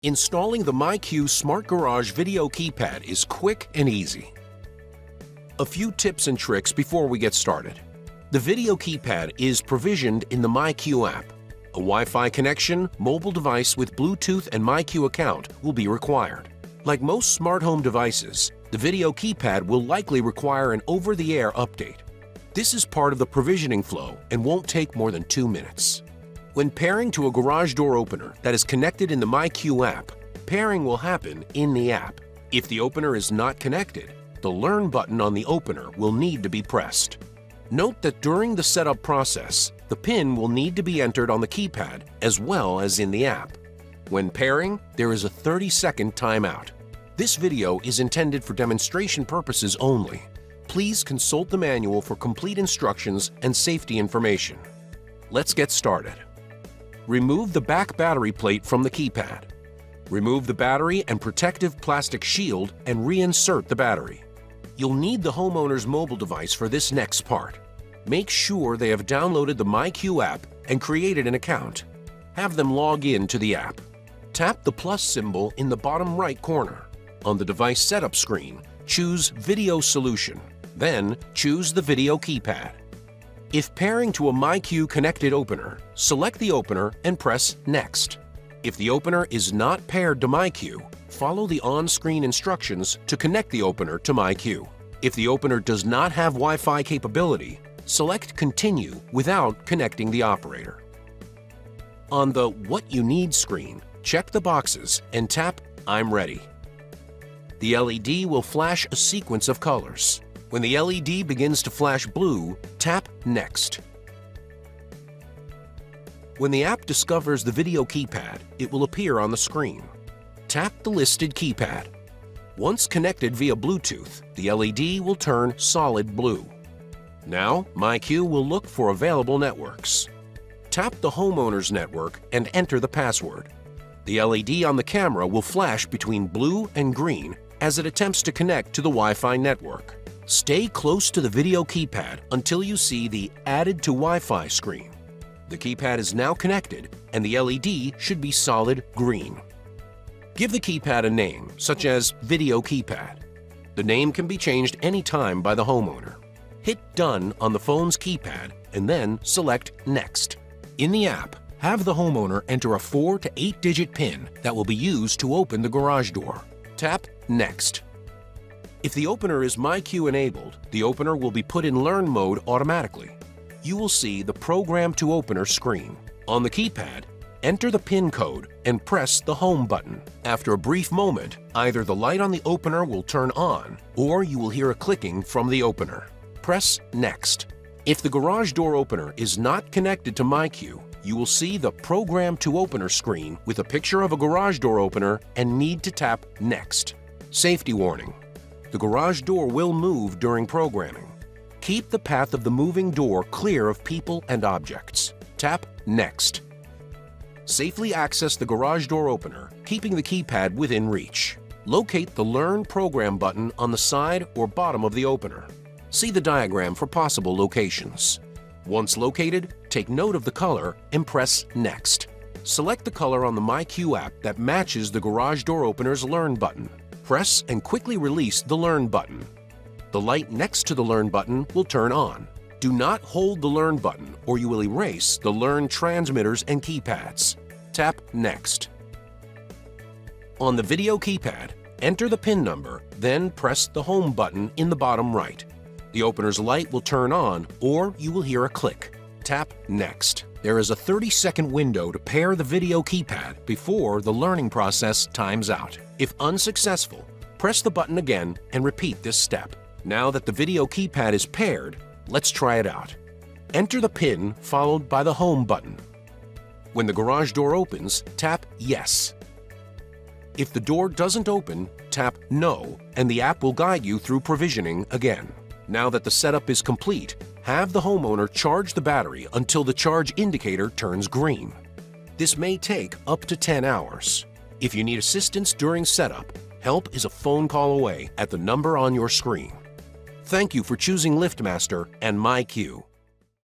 Installing the myQ Smart Garage Video Keypad is quick and easy. A few tips and tricks before we get started. The video keypad is provisioned in the myQ app. A Wi-Fi connection, mobile device with Bluetooth and myQ account will be required. Like most smart home devices, the video keypad will likely require an over-the-air update. This is part of the provisioning flow and won't take more than 2 minutes. When pairing to a garage door opener that is connected in the myQ app, pairing will happen in the app. If the opener is not connected, the Learn button on the opener will need to be pressed. Note that during the setup process, the PIN will need to be entered on the keypad as well as in the app. When pairing, there is a 30-second timeout. This video is intended for demonstration purposes only. Please consult the manual for complete instructions and safety information. Let's get started. Remove the back battery plate from the keypad. Remove the battery and protective plastic shield and reinsert the battery. You'll need the homeowner's mobile device for this next part. Make sure they have downloaded the myQ app and created an account. Have them log in to the app. Tap the plus symbol in the bottom right corner. On the device setup screen, choose Video Solution. Then choose the video keypad. If pairing to a myQ connected opener, select the opener and press Next. If the opener is not paired to myQ, follow the on-screen instructions to connect the opener to myQ. If the opener does not have Wi-Fi capability, select Continue without connecting the operator. On the What You Need screen, check the boxes and tap I'm ready. The LED will flash a sequence of colors. When the LED begins to flash blue, tap Next. When the app discovers the video keypad, it will appear on the screen. Tap the listed keypad. Once connected via Bluetooth, the LED will turn solid blue. Now, myQ will look for available networks. Tap the homeowner's network and enter the password. The LED on the camera will flash between blue and green as it attempts to connect to the Wi-Fi network. Stay close to the video keypad until you see the Added to Wi-Fi screen. The keypad is now connected and the LED should be solid green. Give the keypad a name, such as Video Keypad. The name can be changed anytime by the homeowner. Hit Done on the phone's keypad and then select Next. In the app, have the homeowner enter a 4 to 8-digit PIN that will be used to open the garage door. Tap Next. If the opener is myQ enabled, the opener will be put in Learn mode automatically. You will see the Program to Opener screen. On the keypad, enter the PIN code and press the Home button. After a brief moment, either the light on the opener will turn on or you will hear a clicking from the opener. Press Next. If the garage door opener is not connected to myQ, you will see the Program to Opener screen with a picture of a garage door opener and need to tap Next. Safety warning. The garage door will move during programming. Keep the path of the moving door clear of people and objects. Tap Next. Safely access the garage door opener, keeping the keypad within reach. Locate the Learn Program button on the side or bottom of the opener. See the diagram for possible locations. Once located, take note of the color and press Next. Select the color on the myQ app that matches the garage door opener's Learn button. Press and quickly release the Learn button. The light next to the Learn button will turn on. Do not hold the Learn button or you will erase the Learn transmitters and keypads. Tap Next. On the video keypad, enter the PIN number, then press the Home button in the bottom right. The opener's light will turn on or you will hear a click. Tap Next. There is a 30-second window to pair the video keypad before the learning process times out. If unsuccessful, press the button again and repeat this step. Now that the video keypad is paired, let's try it out. Enter the PIN followed by the Home button. When the garage door opens, tap Yes. If the door doesn't open, tap No, and the app will guide you through provisioning again. Now that the setup is complete, have the homeowner charge the battery until the charge indicator turns green. This may take up to 10 hours. If you need assistance during setup, help is a phone call away at the number on your screen. Thank you for choosing LiftMaster and myQ.